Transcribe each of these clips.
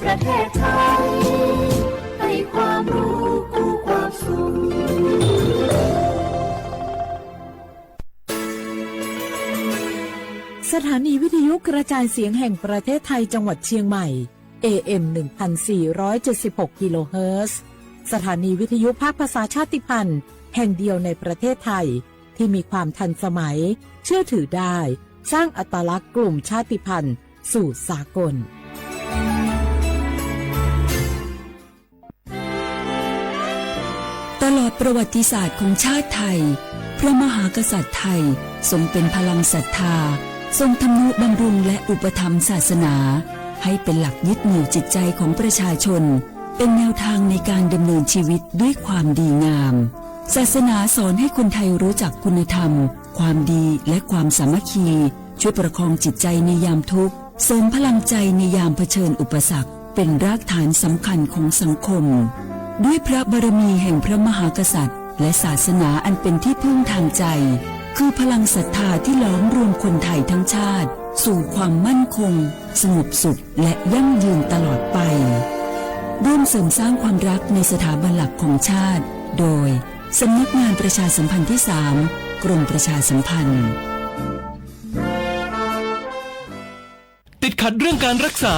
ประเทศไทยให้ความรู้กู้ความสุขสถานีวิทยุกระจายเสียงแห่งประเทศไทยจังหวัดเชียงใหม่ AM 1476 กิโลเฮิรตซ์สถานีวิทยุภาคภาษาชาติพันธุ์แห่งเดียวในประเทศไทยที่มีความทันสมัยเชื่อถือได้สร้างอัตลักษณ์กลุ่มชาติพันธุ์สู่สากลตลอดประวัติศาสตร์ของชาติไทยพระมหากษัตริย์ไทยทรงเป็นพลังศรัทธาทรงทำนุบำรุงและอุปถัมภ์ศาสนาให้เป็นหลักยึดเหนี่ยวจิตใจของประชาชนเป็นแนวทางในการดำเนินชีวิตด้วยความดีงามศาสนาสอนให้คนไทยรู้จักคุณธรรมความดีและความสามัคคีช่วยประคองจิตใจในยามทุกข์เสริมพลังใจในยามเผชิญอุปสรรคเป็นรากฐานสำคัญของสังคมด้วยพระบารมีแห่งพระมหากษัตริย์และศาสนาอันเป็นที่พึ่งทางใจคือพลังศรัทธาที่ล้อมรวมคนไทยทั้งชาติสู่ความมั่นคงสงบสุขและยั่งยืนตลอดไปร่วมเสริมสร้างความรักในสถาบันหลักของชาติโดยสำนักงานประชาสัมพันธ์ที่ 3 กรมประชาสัมพันธ์ติดขัดเรื่องการรักษา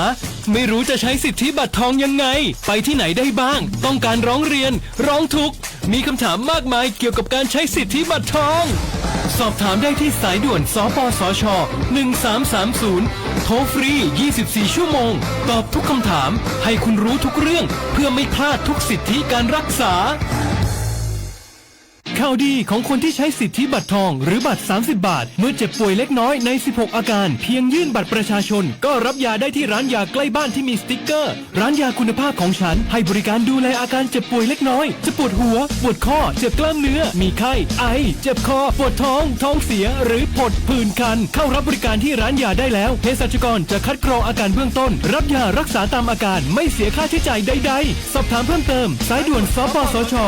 ไม่รู้จะใช้สิทธิบัตรทองยังไงไปที่ไหนได้บ้างต้องการร้องเรียนร้องทุกข์มีคำถามมากมายเกี่ยวกับการใช้สิทธิบัตรทองสอบถามได้ที่สายด่วนสปสช1330โทรฟรี24ชั่วโมงตอบทุกคำถามให้คุณรู้ทุกเรื่องเพื่อไม่พลาดทุกสิทธิการรักษาข่าวดีของคนที่ใช้สิทธิบัตรทองหรือบัตร30 บาทเมื่อเจ็บป่วยเล็กน้อยใน16อาการเพียงยื่นบัตรประชาชนก็รับยาได้ที่ร้านยาใกล้บ้านที่มีสติ๊กเกอร์ร้านยาคุณภาพของฉันให้บริการดูแลอาการเจ็บป่วยเล็กน้อยจะปวดหัวปวดข้อเจ็บกล้ามเนื้อมีไข้ไอเจ็บคอปวดท้องท้องเสียหรือผดผื่นคันเข้ารับบริการที่ร้านยาได้แล้วเภสัชกรจะคัดกรองอาการเบื้องต้นรับยารักษาตามอาการไม่เสียค่าใช้จ่ายใดๆสอบถามเพิ่มเติมสายด่วนสปสช1330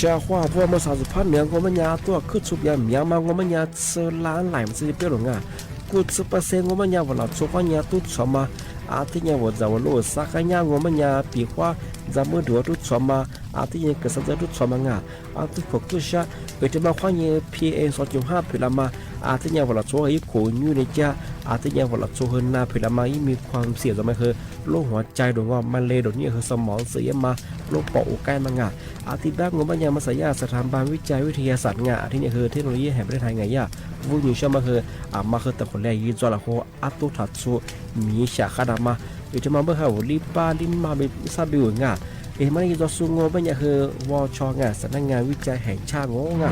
下话我们啥子怕两我们家多去出边面嘛我们家吃懒来自己别人啊กูจะเปอร์เซ็นต์我们家我老做话家都错嘛อาทิตย์เนี่ยว่าจะว่าโลสักอย่าง我们家ปีกว่าจะมือดูทุก错嘛อาทิตย์เนี่ยก็สักจะทุก错嘛อ่ะอาทิตย์พวกก็ชะไปที่มาว่าเนี่ย PM 2.5 พิลามาอาทิตย์เนี่ยว่าเรา做ให้คนอยู่ในจ้าอาทิตย์เนี่ยว่าเรา做ให้หน้าพิลามามีความเสี่ยงจะไม่คือโรคหัวใจดวงว่ามันเลยดวงนี้คือสมองเสียมาโรคปอดใกล้มาอ่ะอาทิตย์แรก我们家มาสายาสถาบันวิจัยวิทยาศาสตร์งาอาทิตย์เนี่ยคือเทคโนโลยีแห่งประเทศไทยไงย่าวูอยู่เชื่อมาคือมาคือแต่คนแรกยี่จอละโหอัตุทัดสูมีฉากขนาดมาอยู่ที่มาเมื่อเขาลิป้าลิมมาเป็นซาบิวงามันยี่จอสูงงเนี่ยคือวชงาสำนักงานวิจัยแห่งชาติงา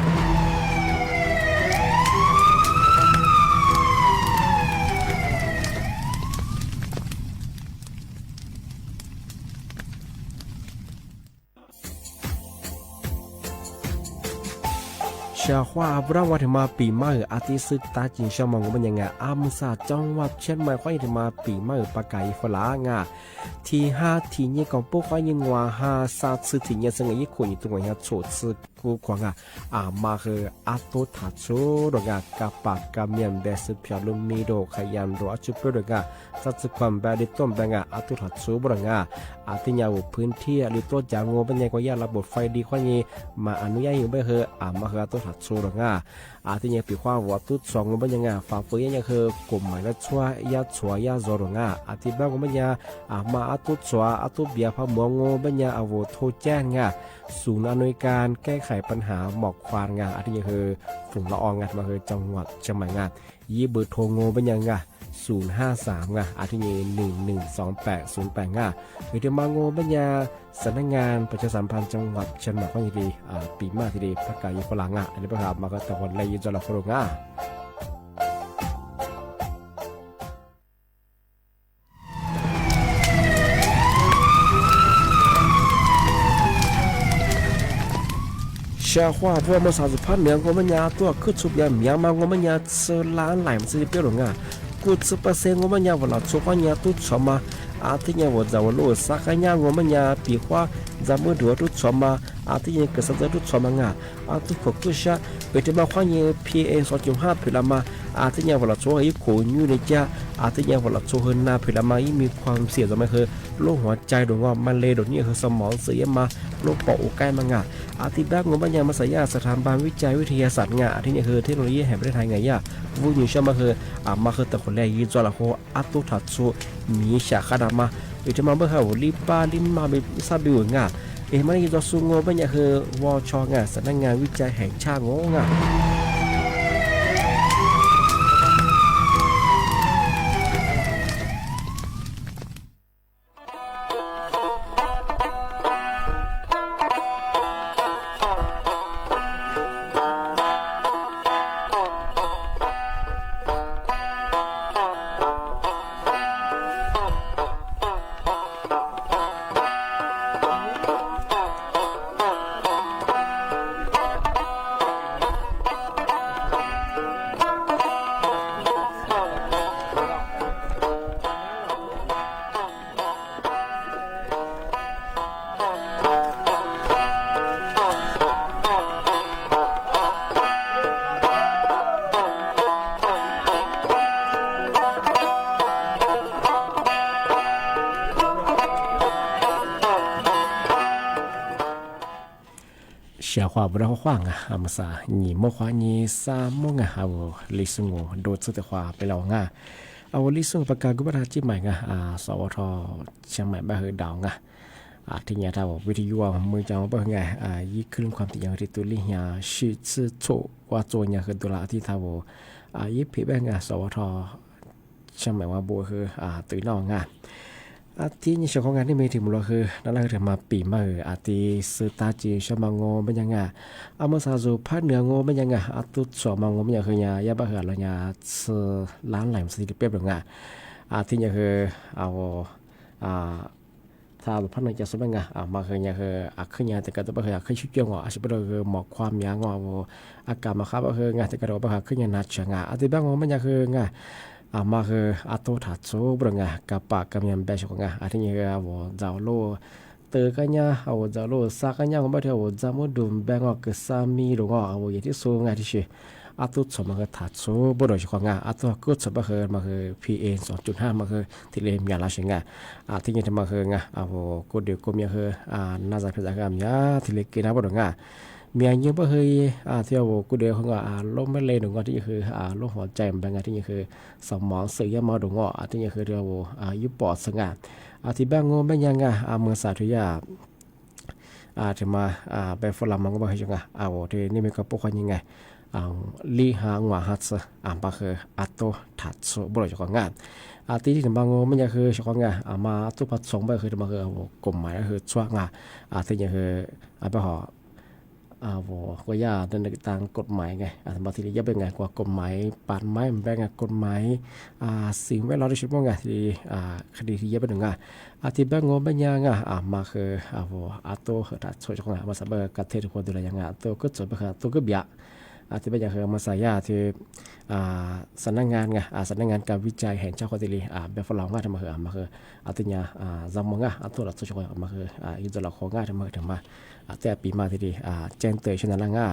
ชาว่าบราวาถึงมาปีใหม่อาทิตย์สุดตาจินชาวมองมันยังไงอามุสาจังหวัดเชียงใหม่ค่อยถึงมาปีใหม่ปากไก่ฝรั่งที่5ที่นี้ของพวกเขายังว่า5 3次ที่นี้ซึ่งอีกคนอยู่ตรงนี้โฉดซึ่งกูควงมาคืออาตุทัดชูดงกับปากกับเมียนเบสพิอาลุมีโดขยันรัวจุดดงสัตว์ความแบบดิต้มแบงอาตุทัดชูบดงอาทิยาวพื้นที่หรือตัวจางงูเป็นยังก็ยาระบบไฟดีข้อนี้มาอนุญาตอยู่ไม่คือมาคืออาตุทัดชูดงอาทิยังปีข้าววัดตุ้ดสองงูเป็นยังฝ่าฝืนยังคือกลุ่มหมายละชัวยาชัวยาโซดงอาทิบ้างงูเป็นยังมาอาตุชัวอาตุเบียพะมัวงูเป็นยังอโวโทแจ้งศูนย์อำนวยการแก้ไขปัญหาหมอกควันอาทิยังคือฝุ่นละอองมาคือจังหวัดเชียงใหม่ยี่เบอร์โทรงูเป็นยัง053อาทิตย์112808วิธีมาโงบัญญาสำนักงานประชาสัมพันธ์จังหวัดเชียงใหม่ก็ยินดีปีมากทีเดียวพักกายฝรั่งอันนี้ประกาศมาก็แต่วันเลยยินจอละฝรั่งชาว่าพวกมัน30พันเนี่ย我们家多去出边面嘛我们家吃懒来自己别人กูจะเปอร์เซ็นต์我们家ว่าเรา做话家都错嘛อาทิตย์เนี่ยว่าจะว่าโลสักอย่าง我们家ปีกว่าจะมือดูทุก错嘛ที่ยังเกิดสัญญาทุกสมังที่ขกุชะเป็นที่มาขวางยัง PA 2.5พิลามาที่ยังวันละชั่วให้ขนอยู่ในจ้าที่ยังวันละชั่วนาพิลามามีความเสี่ยงจะไม่คือโรคหัวใจดวงว่ามันเลยดนี้คือสมองเสียมาโรคปอดใกล้มางที่บ้านงบัญญัติมาสายาสถาบันวิจัยวิทยาศาสตร์ที่ยังคือเทคโนโลยีแห่งประเทศไทยไงวุ้ยชมาคือมาคือแต่คนแรกยี่จอละโคตุถัดสู้มีฉากขนาดมาอยู่ที่มาเมื่อเขาลิปาลินมาเป็นซาบิวมันยี่จอสู้งบัญญัติคือวอชสำนักงานวิจัยแห่งชาติเสียความเราขว้างมาซาหนีโมขวานีซาโมงเอาลิซุงโดดสุดแต่ขวาไปเราเอาลิซุงประกาศกุบราจิใหม่สวทเชียงใหม่บ้าเฮดาวที่เนี่ยถ้าวิทยุมือจังว่ายี่คลื่นความถี่อย่างที่ตัวลิยาชื่อโชว่าโจเนี่ยคือตัวละที่ถ้ายี่ผีแบงสวทเชียงใหม่ว่าบัวคือตื่นนอนที่นี่ช่วงงานที่มีถึงมูลคือนั่นแหละคือมาปีมาที่สื่อตาจีชมังโงเป็นยังไงเมื่อสาวภาคเหนือโงเป็นยังไงตุดสอบมังโงเป็นยังคือยาบ้าเหรอเนี่ยล้านไหลมันสิเปียบหรือไงที่นี่คือเอาถ้าภาคเหนือจะสมัยไงมาคือเนี่ยคือขึ้นยาแต่ก็จะบ้าเหรอขึ้นชุดเกี่ยวอาจจะเป็นคือหมอกความยางอากาศมาครับก็คือไงแต่ก็เราบ้าเหรอขึ้นยาหนักจังที่บ้างโงเป็นยังคือไงมาคือตัวถัดสู้บรงกับปากกับยามเบชกที่นี่คือเจ้าโลเตอกันเนี่ยเจ้าโลสักกันเนี่ยก็ไม่ได้จำว่าดุมแบงก์ก็สามีหรือว่าอย่างที่สู้ที่ชื่อตัวสมคือถัดสู้บริสุทธิ์ตัวก็สมคือมาคือ PA 2.5มาคือที่เรียนยาลาชิงที่นี่ทำมาคือก็เดี๋ยวก็มีคือน่าจะเป็นการยาที่เล็กกินนะบรงมีอย่างนี้ก็เคยที่ว่ากูเดียวเขาล้มไม่เลยหนูก็ที่คือล้มหัวใจมันเป็นที่คือสมองเสียมาหนูก็ที่คือเรียกว่ายุบปอดสง่าที่บ้างงเป็นยังไงเมืองสาธุยาจะมาไปฝรั่งมันก็บอกให้จังที่นี่มีกระปุกยังไงลีหางว่าฮัตส์ปะคือโตถัดโซบริจาคงานที่ที่บางงมันยังคือเฉพาะงานมาตุพัดสองไปคือมาคือกลุ่มหมายก็คือช่วงที่ยังคือไปห่อก็ย่าในทางกฎหมายไงบางทีจะเป็นไงกว่ากฎหมายป่านไม้มันเป็นไงกฎหมายสิ่งแวดล้อมที่ชื่อว่าไงที่คดีที่เยอะเป็นไงที่แบงงเป็นยังไงมาคือตัวถัดช่วยจังไงมาสับกัดเททุกคนดูแลยังไงตัวก็จบไปค่ะตัวก็เบียที่เป็นอย่างคือมาสายาที่สำนักงานไงสำนักงานการวิจัยแห่งชาติคนที่แบบฝรั่งทำมาคือตัวเนี้ยจำมังตัวเราช่วยจังมาคือยุติหลักของทำมาถึงมาแต่ปีมาที่ดีแจ้งเตือนชนะละ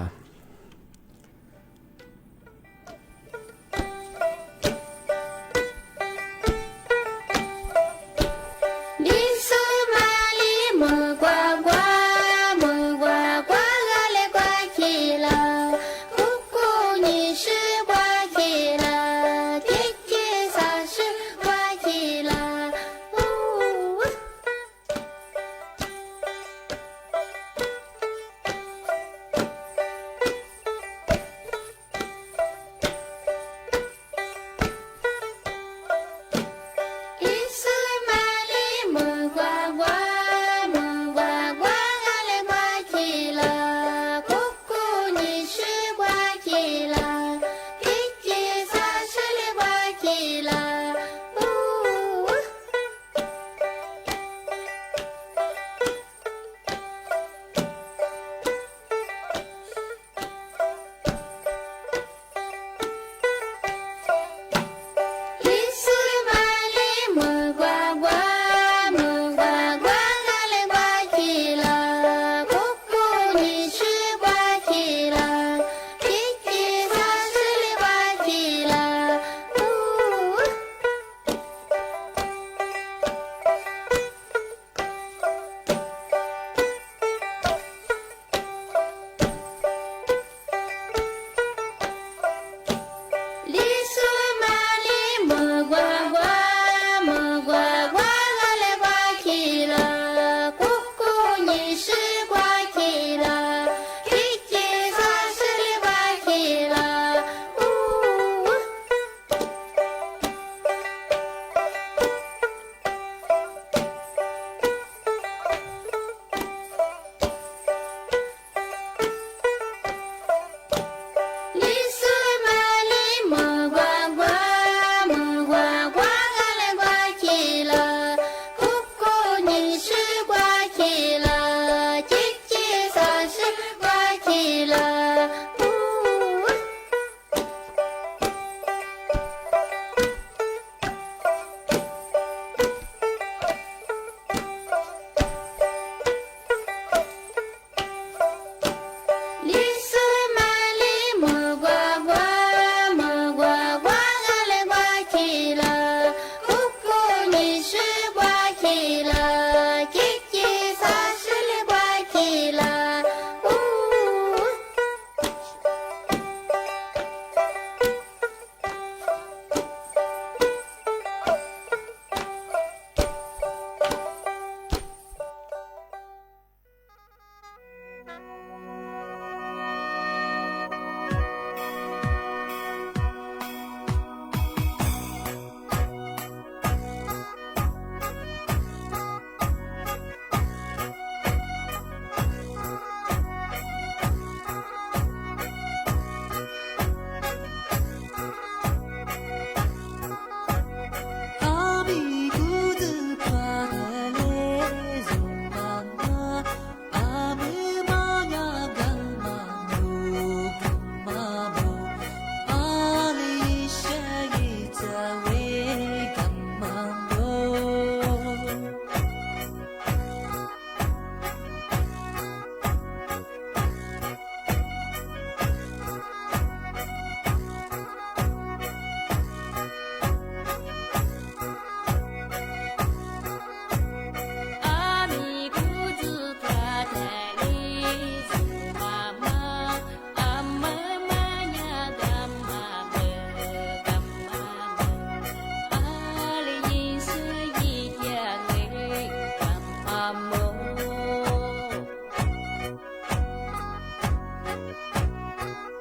เ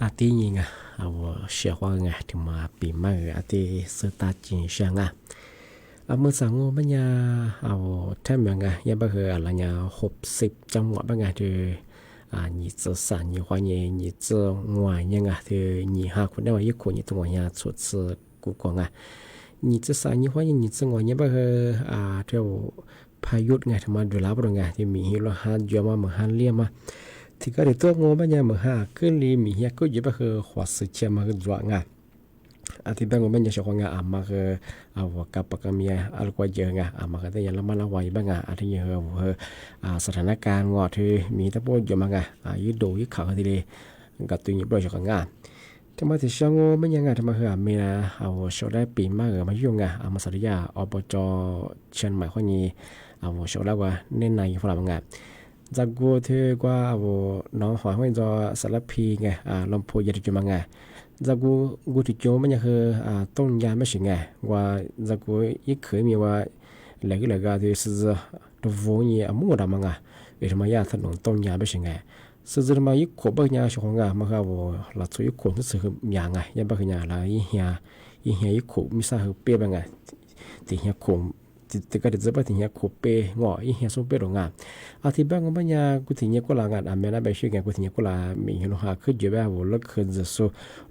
อาทิตย์ยังไงเอาเชื่อว่าไงถึงมาปีใหม่อาทิตย์สตาร์จินเชียงอ่ะเมื่อสังมันยาเอาแท่ยังไงยังบ่เคยอะไรเนี่ย60จังหวัดบ้างไงที่你这3年花年你这5年啊ที่你哈คนได้ว่า一คน你ตัวเนี่ย出自กูกงอ่ะ你这3年花年你这5年บ่เคยเที่ยวพายุไงทำมาดูแลบ่ไงที่มีฮิโรฮาเยอะมาเหมือนฮันเลียมาที่ก็ได้ตัวงบ้านเนี่ยเหมือนฮะก็เลยมีเฮียก็อยู่บ่คือหัวสึกเชื่อมาคือจวงอ่ะที่บ้านบ้านเนี่ยชอบงานมาคือว่ากับปากเมียอะไรกว่าเยอะไงมาก็ได้ยังละมันละไว้บ้างที่ยังสถานการณ์งอที่มีทั้งพวกอยู่มาไงยืดดูยืดขาทีเดียวกับตัวนี้บ่อยชอบงานทำไมที่ช่างไม่ยังไงทำไมมีนะชอบได้ปีมากมายุ่งไงมาสัตยาอบจเชียงใหม่ข้อนี้ชอบแล้วว่าเน้นในฝรั่งไงจากกูที่ว่าน้องหอยห้อยจอสารพีไงลำพูยาดิจุมังไงจากกูที่โจมันยังคือต้นยาไม่ใช่ไงว่าจากกูยิ่งเคยมีว่าเหลือก็ที่สื่อตัวโวยมั่วดำมังไงเวทมายาถนนต้นยาไม่ใช่ไงสื่อมายิ่งขบยาชงไงมันก็ว่าหลักสูตรยิ่งขบที่สื่อยาไงยังบางอย่างละยิ่งเหียยิ่งขบมิซ่าคือเปี้ยบไงที่เหียขบที่ก็ได้จะไปถึงเฮียขบเปงออีเฮียส่งเปโรงงานที่บ้านของปัญญากูถึงเฮียกุลางานแม่น่าไปช่วยกันกูถึงเฮียกุลามีเฮโลหาขึ้นเยอะแบบว่าเลิกขึ้นจะสู้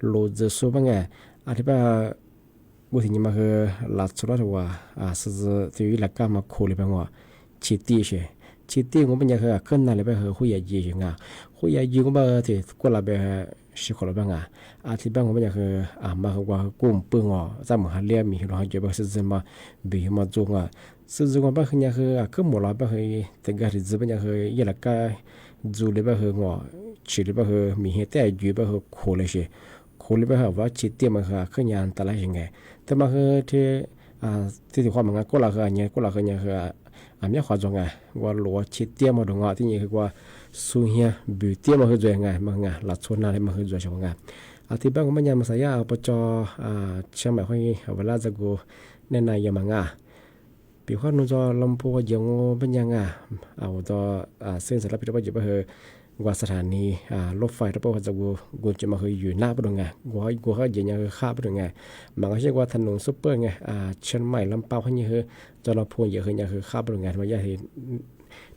โลจะสู้บ้างไงที่บ้านกูถึงเฮียมาคือหลักสุดแล้วว่าสื่อที่หลักการมาคุยแบบว่าชิดตีใช่ชิดตีของปัญญาคือขึ้นนั่นเลยแบบคุยยาจีอย่างเงี้ยคุยยาจีก็แบบที่กุลาแบบชิคอลบ้างที่บ้านของปัญญาคือมาคือว่ากุ้มปื้งอ่ะจำเหมือนเรียมีเฮโลหาเยอะแบบสื่อมาบีมาจงสื่อว่าบ้านคือเนี่ยคือหมดแล้วบ้านคือแต่การที่จะเป็นเนี่ยคือยาละก็จูเลยบ้านคืองอชีเลยบ้านคือมีเหตุแต่อยู่บ้านคือโคเลยใช่โคเลยบ้านคือว่าชีเตี้ยมันคือเนี่ยอันตรายยังไงแต่มาคือที่ความมันก็ละคือเนี่ยก็ละคือเนี่ยคือมีความจงไงว่าหลัวชีเตี้ยมาตรงที่นี่คือว่าสูงเฮียบิวเตี้ยมาคือจงไงมันไงหลักชนอะไรมาคือจงไงที่บ้านของมันยังมาใส่ยาปจเชียงใหม่คนนี้เวลาจะกูแน่นายยังมังปีข้อนู้นจะลำพูยังเป็นยังตัวเส้นสารพิษว่าจะไปว่าสถานีรถไฟรถไฟจะกูจะมาอยู่หน้าปตรงไงกูเขาอย่างยังข้าปตรงไงมันก็ใช่ว่าถนนซุปเปอร์ไงเชียงใหม่ลำเปาเขาเนี่ยจะลำพูเยอะคือข้าปตรงไงทำไมยาที่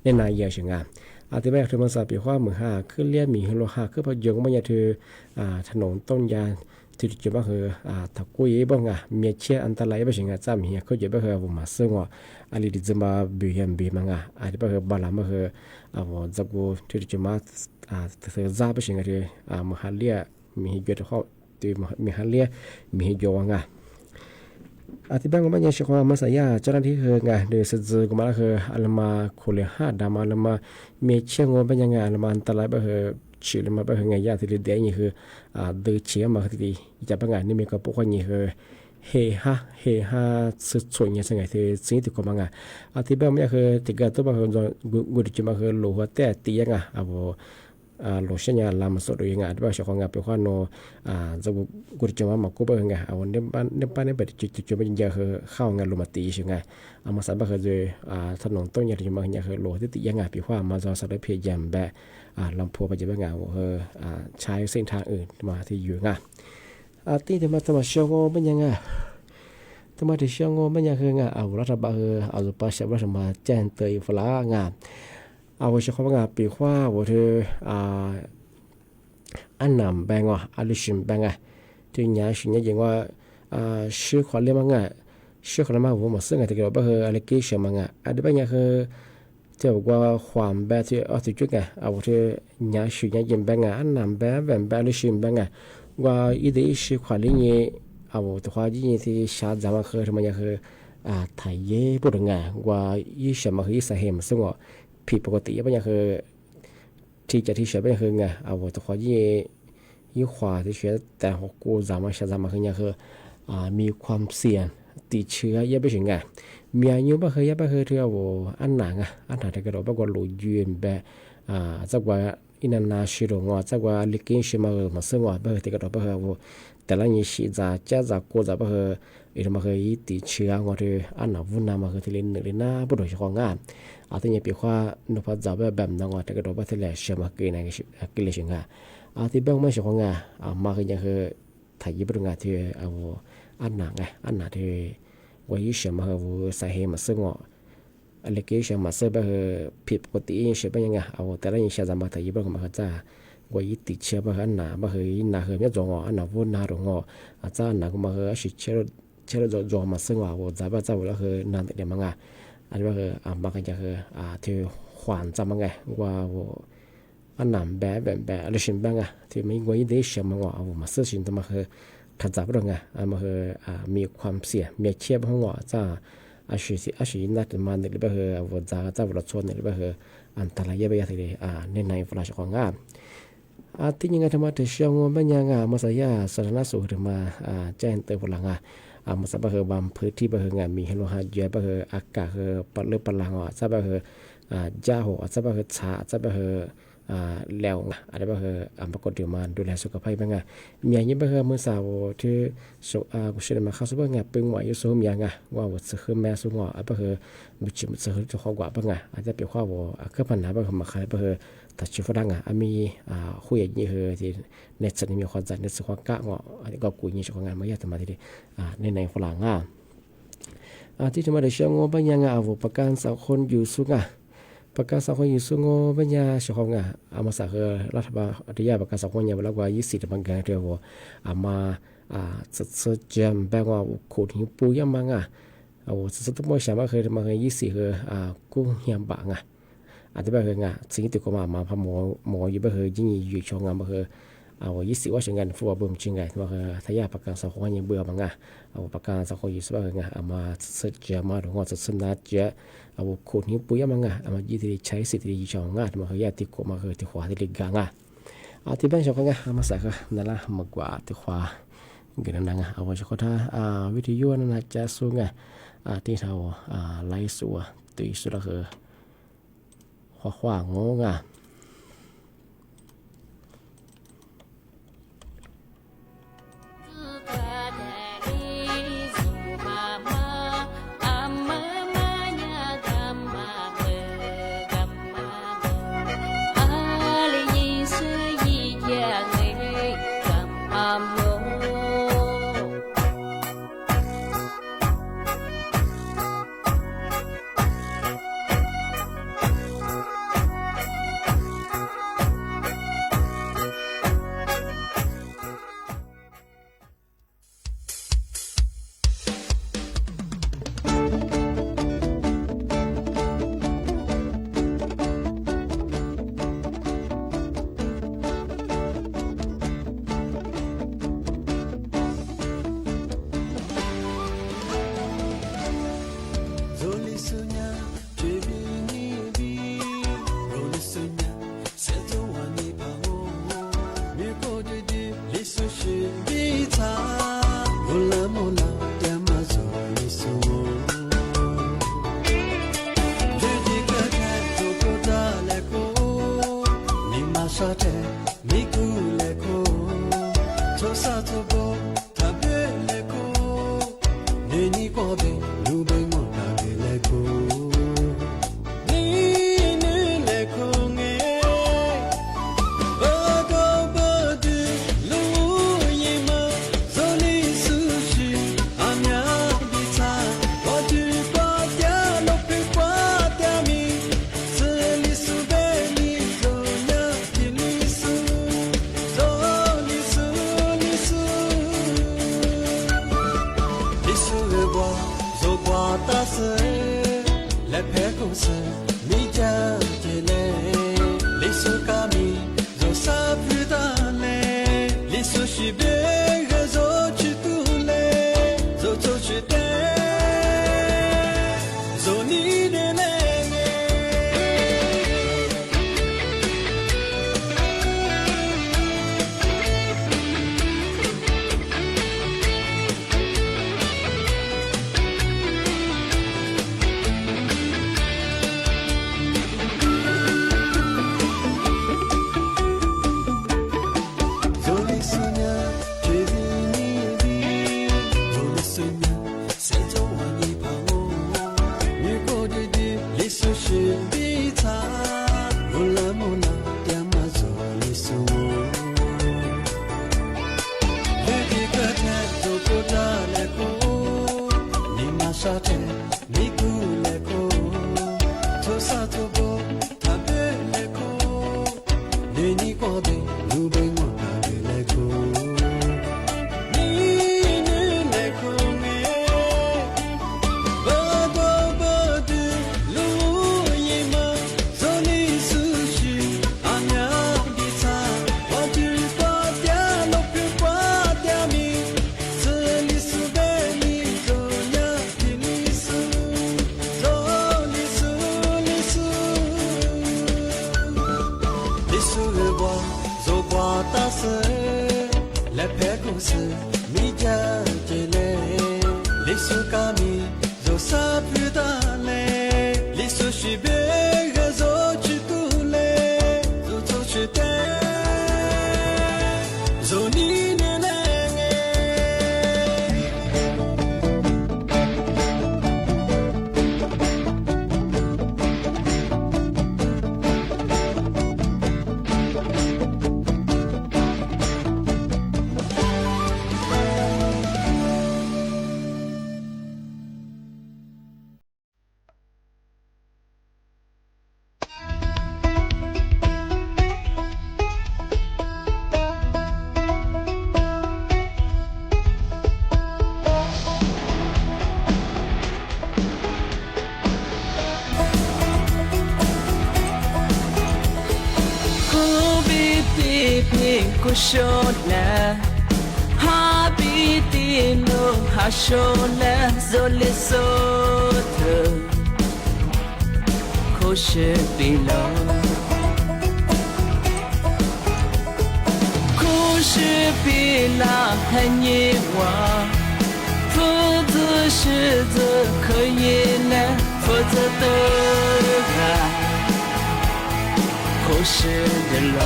แน่นายเยอะเชียงงที่แรกคือมันสาปีข้อมือคือเลี้ยมีโลหะคือพยงมันยังคือถนนต้นยาที่จะมาคือถ้ากูยี่บ้างมีเชื่ออันตรายไม่ใช่ไงจำเหี้ยเขาจะไปคือผมมาซึ่งว่าอะไรที่จะมาบีมังที่ไปคือบาลามาคือจะกูที่จะมาเธอจ้าไม่ใช่ไงที่มหาเลียมีเยอะเขาที่มหาเลียมีเยอะที่บ้านของมันยังใช้ความมาใส่ยาเจ้าหน้าที่คือไงโดยสื่อกุมารคืออัลมาคุเลหาดามาอัลมามีเชื่องว่าเป็นยังไงอัลมาอันตรายไปคือชีลมาไปคือไงยาที่เดียนี่คือดูเชี่ยมาคือที่จะเป็นไงนี่มีกับพวกนี้คือเฮาสุดส่วนยังไงที่สิ่งที่กุมารที่บ้านมันคือติดกับตัวบ้านคือกูดิจิมาคือหลัวแต่ตียังโลเชียนลามาสดยังไงที่บ้านชาวของเป็นข้อโนจะกูดิจิมากูไปยังไงเนี่ยบ้านเนี่ยเป็นจุดมันยังคือเข้างานลมาตีใช่ไงมาสันบ้านคือถนนต้นยังที่มาเนี่ยคือโลที่ตียังไงเป็นข้อมาจะสัตว์เพียยมแบบลำพูไปจะเป็นไงใช้เส้นทางอื่นมาที่อยู่ไงที่จะมาทำเชียงโง่เป็นยังไงทำไมที่เชียงโง่เป็นยังไงรัฐบาลปัจจุบันมาแจ้งเตยฝรั่งว่าเฉพาะงานปีว่าว่าที่อันนำแบงอาลิชิมแบงที่ย้ายสิ่งนี้ยังว่าชื่อคนเรียกมั้งชื่อคนมาผมมาซึ่งที่เราบอกอะไรกี่เชื่อมั้งอันนี้เป็นยังคือที่บอกว่าความแบบที่ที่จุดว่าที่ย้ายสิ่งนี้ยังแบงอันนำแบบอาลิชิมแบงว่าอีเดียชื่อคนเรียกตัวความจริงที่ชาติจามาคือทำไมยังคือไทยเย่พูดง่ายว่าอีเชื่อมาคืออีสาเหตุซึ่งว่าผิดปกติเป็นยังคือที่จะที่เชื่อเป็นยังคือไงตัวความจริงยี่ขวาที่เชื่อแต่หัวกูจามาชาติจามาคือยังคือมีความเสี่ยงติดเชื้อเยอะไปถึงไงมีอายุบ้างเคยเยอะบ้างเคยที่อันหนังอันหนังที่กระโดดบ้างก็หลุดยืนแบบจากว่าอินนาชิโรงจากว่าลิกินชิมาซึ่งว่าบ้างที่กระโดดบ้างแต่ละยี่สิบจากกูจะบ้างอีกมาเคยติดเชื้อที่อันหนักวุ่นนามาเคยที่เล่นเล่นหน้าบุรุษของงานที่ยังปีว่านพจับแบบนั้นว่าที่กระโดดบ้างที่แหลกเชื่อมาเกินอะไรกิเลสงา ที่เบ้งไม่ใช่ของงามาคือยังคือถ่ายยิบเรื่องที่เอาอันหนักไงอันหนักที่ว่ายิ่งเชื่อมาคือสาเหตุมาซึ่งว่าอะไรก็เชื่อมาซึ่งแบบผิดปกติยิ่งเชื่อไปยังไงเอาแต่ละยิ่งเชื่อจะมาถ่ายยิบเรื่องมาคือจ้าว่ายิ่งติดเชื่อมาคืออันหนักมาคือยิ่งหนักคือไม่จงอันหนักวุ่นหนาหรงอาจารย์หนักมาคืออาศัยเชื่อจงมาซึ่งว่าว่าจะแบบจะว่าคือนั่นเดี๋ยวมั้งอันนี้คือมาคือจะคือที่ขวานจำมั้งไงว่าอันหนำแบบอะไรชิมบ้างที่ไม่ว่ายิ่งได้เชื่อมาว่าเอามาซื้อชิมแต่มาคือขัดจับเรื่องมาคือมีความเสี่ยงมีเชี่ยบ้างว่าจะอาศัยนัดมันหรือแบบคือว่าจะว่าชนหรือแบบคืออันตรายไปอย่างที่ในฟลาชของที่ยังไงทำไมถึงเชื่อว่าบางอย่างมาใส่ยาสารนักสูตรมาแจ้งเตือนพลังมาสับคือบางพื้นที่บางงานมีให้เราหาเยอะบางอากาศคือปลพลังสับคือจ้าหัวสับคือชาสับคือแล้วอะไรบางปรากฏเดี๋ยวมาดูแลสุขภาพบางมีอย่างนี้บางเมื่อสาวที่กุศลมาเข้าสู่บางเป็นหวายยุสมีอย่างว่าสึกแม่สุ่งบางบุจิมสึกจะข้อกว่าบางอาจจะเป็นข้อว่าเครื่องพันธุ์บางมาขายบางแต่ชีวิตดังมีคุยอย่างนี้คือที่ในสันนิมีความจัดในสุขภาพอันนี้ก็กุยนี่สุขงานมาเยอะแต่มาที่ในฝรั่งที่จะมาได้เชื่องบางอย่างว่าประกันสังคมอยู่สูงประกันสังคมอยู่สูงบางอย่างสุขงานมาสักรัฐบาลอธิยาประกันสังคมอย่างเวลาว่า20บางอย่างเรียกว่ามาสัดจำแบบว่าขูดหิ้วปูยังบางสัดตัวไม่ใช่มาเคยมาเคย20คือกุ้งเหี่ยมบางอาจจะแบบสิ่งที่กูมาพมหมออยู่แบบยิ่งอยู่ช่วงงานแบบเอา20ว่าช่วงงานฟัวบ่มจริงไงว่าถ้าอยากประกันสังคมยังเบื่อบางเอาประกันสังคมอยู่สักแบบเอามาสัดจำมาหรือว่าสัดสนาเจเอาคนนี้ปุยยังเอามายี่ที่ใช้สิทธิ์ที่ช่องงานมาเคยที่กูมาเคยที่ขวาที่ลิกางที่บ้านช่องงานมาสักนั่นละมากกว่าที่ขวาเกินนั่งเอาไว้ช่วยถ้าวิทยุนั่นจะสูงที่เราไล่สัวตีสุดคือขวางงง และแพ้กูสมีจาเจเลลิสุกามีโซซาพูดาเลลิสุชิเบกะโซชิตุเลโซโซชิเตโซนีเนเลเง kushona habiti no hashona zolesoto kushbilo kushbila hanyewa 否则是则可以呢，否则的爱，可是的路，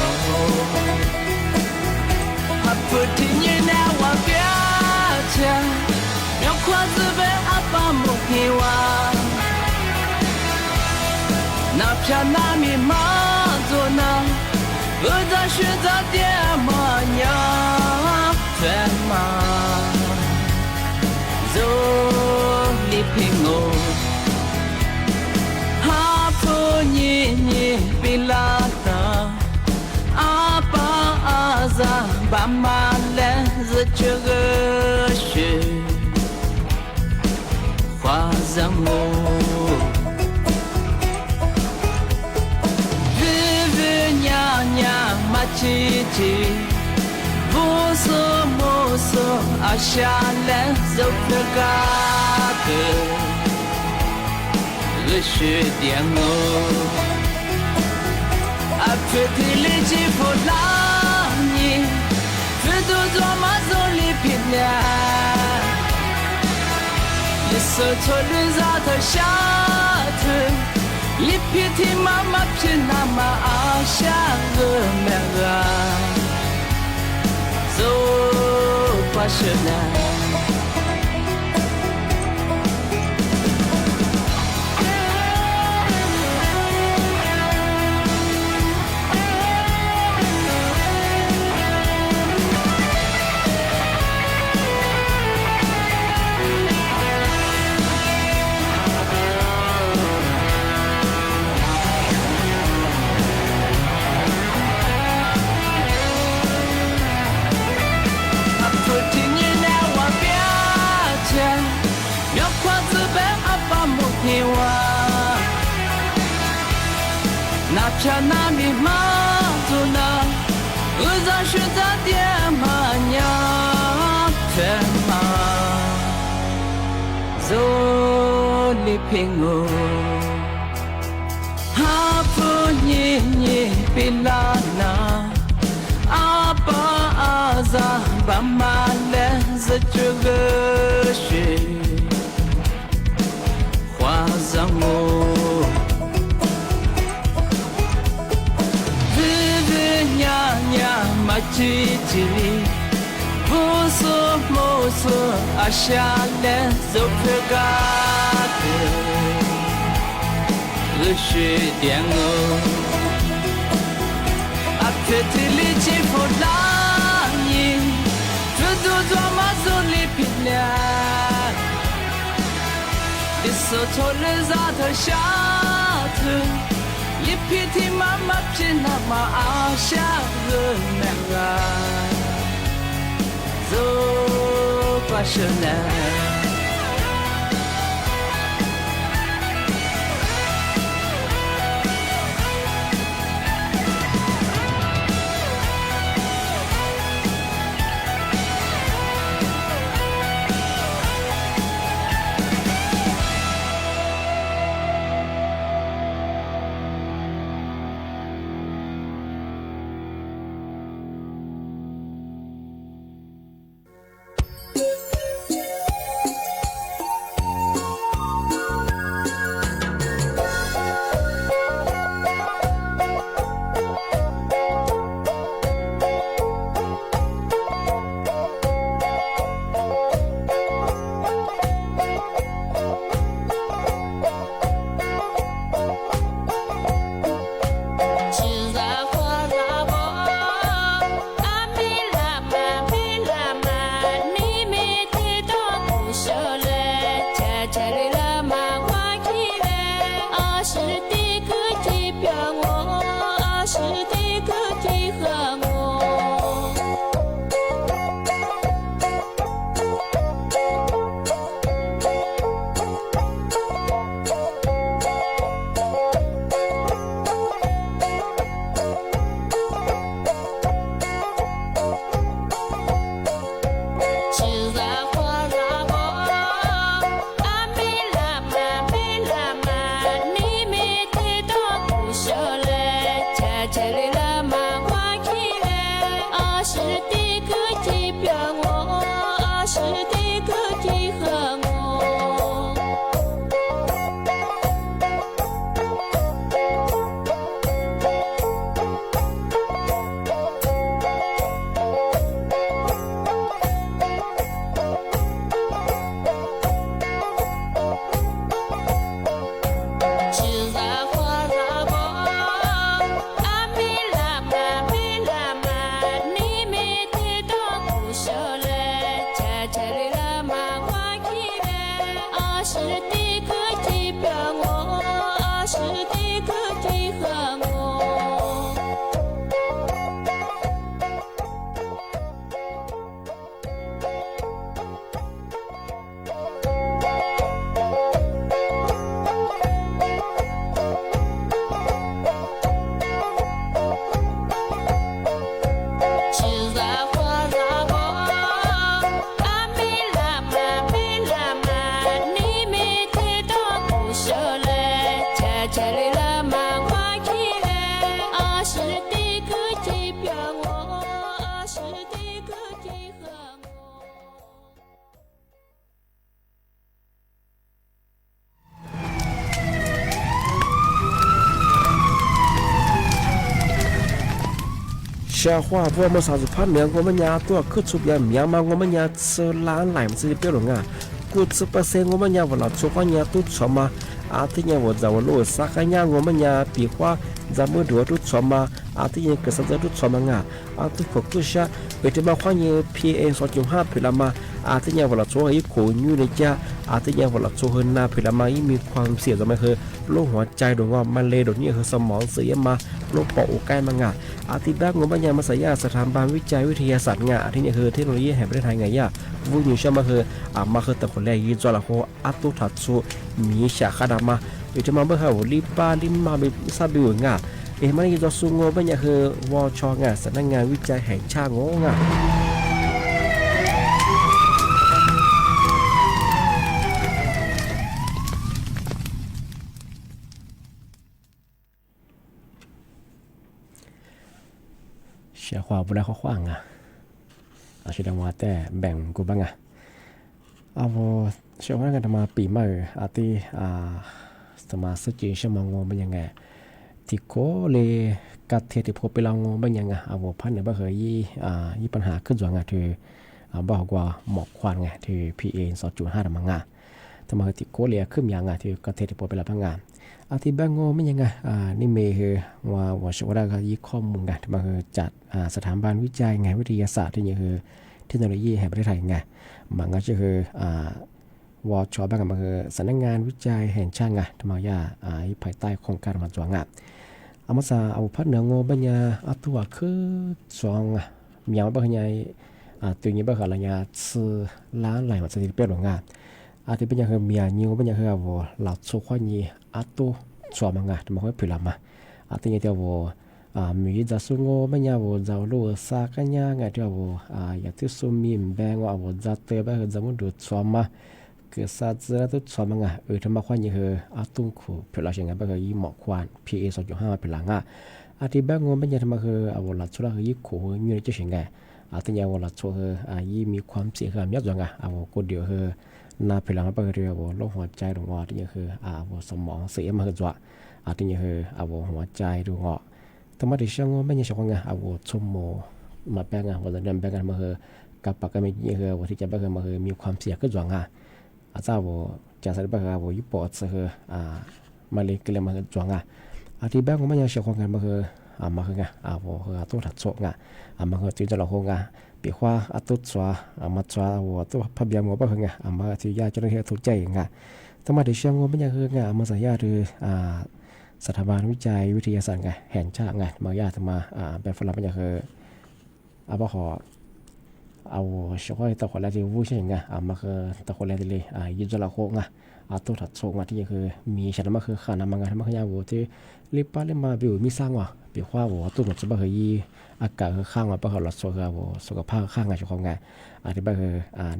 还不听你那话表达，要夸自卑阿爸母皮娃，那片那米马做那，不再选择点么样，怎么？ zo li pingo ha pho ni ni pilata apa aza ba ma le ze chege shi hua zang mo vive nya nya ma chi chi 不说莫说，阿下来走不嘎的，热血点我，阿不提里吉普拉尼，不都做马走里皮呢？一手托里扎头下头，一皮提妈妈皮那么阿下个咩个？ so passionate那片那米马祖那，我在选择点嘛呀，怎么走里平我，哈不你你比拉那，阿爸阿扎爸妈来是这个事，花上我。 叽叽，不说莫说，阿下来走不嘎的，热血点我，阿特提里吉普拉尼，这都做马走里皮亮，你手托人扎头下头。 一皮提妈妈皮那么阿下个那个，走吧是那。是的个体和我。小话我们啥子怕面我们家多可出边面嘛我们家吃懒来么子别了啊过吃不生我们家我老出花家都错嘛啊ที่เนี่ย我在我路上看呀我们家比花咱们多都错嘛啊ที่เนี่ย个啥子都错嘛啊都可可下为什么花呢 PA 2.5พลมาอาที่เนี่ย我老出一口女的家อาที่เนี่ย我老出很那พลมามีความเสียจะไม่คือโรคหัวใจดวงมันเลยดวงนี้คือสมองเสียมาโรคปอดใกล้มาอาทิตย์แรกงบประมาณมาใส่ยาสถาบันวิจัยวิทยาศาสตร์อาทิตย์นี้คือเทคโนโลยีแห่งประเทศไทยวุ้ยช่วยมาคือมาคือแต่คนแรกยี่จ้าละโคอัตุทัดสูมีฉากขนาดมาอยู่ที่มาเมื่อเขาลิบาลิมาบิซาบิวมันยี่จ้าสูงงบประมาณคือวชสำนักงานวิจัยแห่งชาติเสียความบุญเขาขวางอาชีพดังว่าแต่แบ่งกูบ้างเอาเชื่อว่ากันทำมาปีใหม่อาทิสมาสจิชมองงเป็นยังไงที่โคเลยกัดเทียที่พบไปลองงเป็นยังไงเอาพันเนี่ยบ่เคยยี่ปัญหาขึ้นส่วนไงถือบอกว่าหมอกควันไงถือ PA 2.5 ทำงานทำไมที่โคเลยขึ้นยังไงถือกัดเทียที่พบไปแล้วพังงานอาทิตย์แบงโง่ไม่ยังไงนี่เมย์คือว่าช่วยได้ก็ยี่ข้อมูลไงที่มาคือจัดสถาบันวิจัยไงวิทยาศาสตร์ที่นี่คือเทคโนโลยีแห่งประเทศไทยไงมันก็คือวชบ้างก็คือสำนักงานวิจัยแห่งชาติไงที่มาภายใต้โครงการมาจวงเอามาซาเอาพัดเหนือโง่บ้างเนี่ยตัวคือสองมีอย่างบ้างไงตัวนี้บ้างอะไรเนี่ยซื้อร้านไหลมาจะติดเปรี้ยวหรือไงอาทิตย์เป็นยังคือเมียนิ้วเป็นยังคือว่าหลับโซ่ข้อนี้ตัวสวมงาแต่มาค่อยผิดละมาอาทิตย์นี้เดียวว่ามีจะสู้งอเป็นยังว่าจะรู้สักยังไงเดียวว่าอยากที่สู้มีแบงว่าจะเตะไปคือจะมุ่งดูสวมมาคือสัตว์จะตัวสวมงาทำมาข้อนี้คือตุ้งขู่ผิดละเช่นไงเป็นคือยี่หมอกควัน PA 2.5ผิดละงาอาทิตย์แบงงอเป็นยังทำมาคือว่าหลับชั่วคือยี่ขู่มีอะไรจะเช่นไงอาทิตย์นี้ว่าหลับชั่วคือยี่มีความเสี่ยงคือมีอะไรว่าก็เดียวคือนาพลังมาเรียกว่าโรคหัวใจดวงที่นี่คือว่าสมองเสียมาคือจ้ะที่นี่คือว่าหัวใจดวงแต่มาที่ช่างไม่ใช่ช่างว่าชั่วโมงมาแปลงว่าจะเดินแปลงมาคือกับปากกันไม่ยี่คือว่าที่จะแปลงมาคือมีความเสี่ยงก็จ้ะอาจารย์ว่าจะใส่ไปคือว่ายุบปอดคือมาเล็กเลยมาคือจ้ะที่แปลงไม่ใช่ช่างมาคือมาคือว่าตัวถัดโซ่มาคือจุดจะหลอกปีว่าตุสวามาสวาว่าตัวพับยามว่าเป็นไงมาที่ยาจนเห็นทุกใจไงแต่มาที่เชียงว่าเป็นยังไงมาใส่ยาหรือ สถาบันวิจัยวิทยาศาสตร์ไงแห่งชาติไงบางอย่างจะมาแบบฝรั่งมันจะคือบ่ขอเอาช่วยตะคนแรกที่วู้ใช่ไงมาคือตะคนแรกที่เลยยืนจละโคงตัวถัดโซงที่คือมีฉันมาคือขานามังกันมาคือยาวูที่รีบป้าเล่นมาบิวมีสร้างว่ะบิวว่าวัวตัวหมดจะบ่เคยยีอากาศคือข้างว่าบ่เขาหลอดโซคือวัวสุขภาพข้างไงช่วงไงที่บ่คือ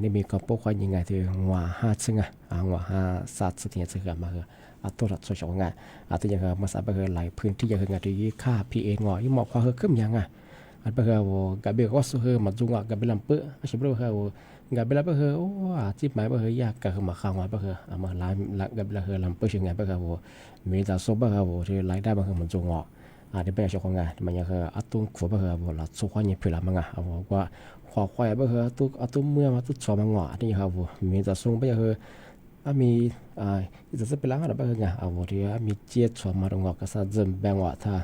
นี่มีความปกครองยังไงที่หัวห้าซึ่งหัวห้าสัตว์สิ่งที่คือมาคือตัวถัดโซช่วงไงที่ยังคือมาสาบ่คือหลายพื้นที่ยังคือไงที่ค่า PA งอยี่หมอกความคือขึ้นยังไงบ่คือวัวกับเบลก็สู้คือมาจุงกับเบลลำเปื้อใช่บ่คือวัวกับเบลบ่คือโอ้จิบหมายบ่คือยากก็คือมาข้างว่าบ่คือมาหลายกับเบลคือลำเปื้อชิงไงบ่คือวัวมีแต่ซบบ่คือวัวที่รายได้บ่คือมันจุงที่เป็นช่วงไงมันยังคือตุ้งขวบบ่คือวัวละสู้ความยิ่งเปล่ามั้งว่าขอควายบ่คือตุ้งเมื่อมาตุ้งชอมังที่ครับวัวมีแต่ส่งบ่คือมีจะเป็นหลังอะไรบ่คือไงวัวที่มีเจี๊ยบชอมาตรงก็ซะจำแบ่งว่าถ้า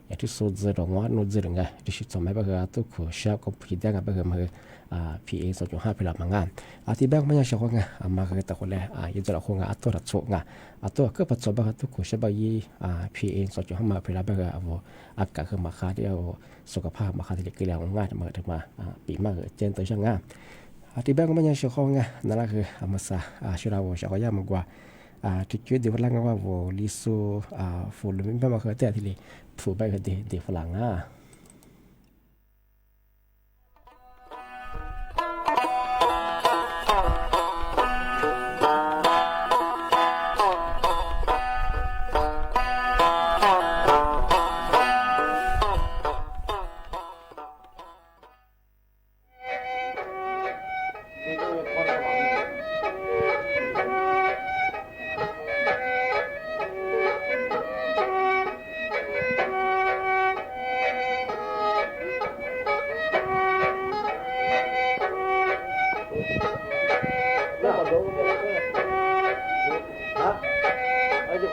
อย่างที่สุดจะต้องว่าโน้ตจะไงที่สุดสมัยบ่คือตุ้งขวบเช้าก็ผิดได้กันบ่คือมาคือPA 2.5 pila manga ati bang manya shokonga amma ka ta khole yidra khonga atora chonga ato ka pa choba tu ko shaba yi PA 2.5 pila ba ga avo akka ka ma kha dia avo suka pha ma kha de ke la nga ma ta ma pi ma chen to shanga ati bang manya shokonga nala ka amasa shura wo shokoya magwa ti kyu de wala nga wo liso fu lu mi ba ma ka ta ti le fu ba ka de falanga Hah? Ayo,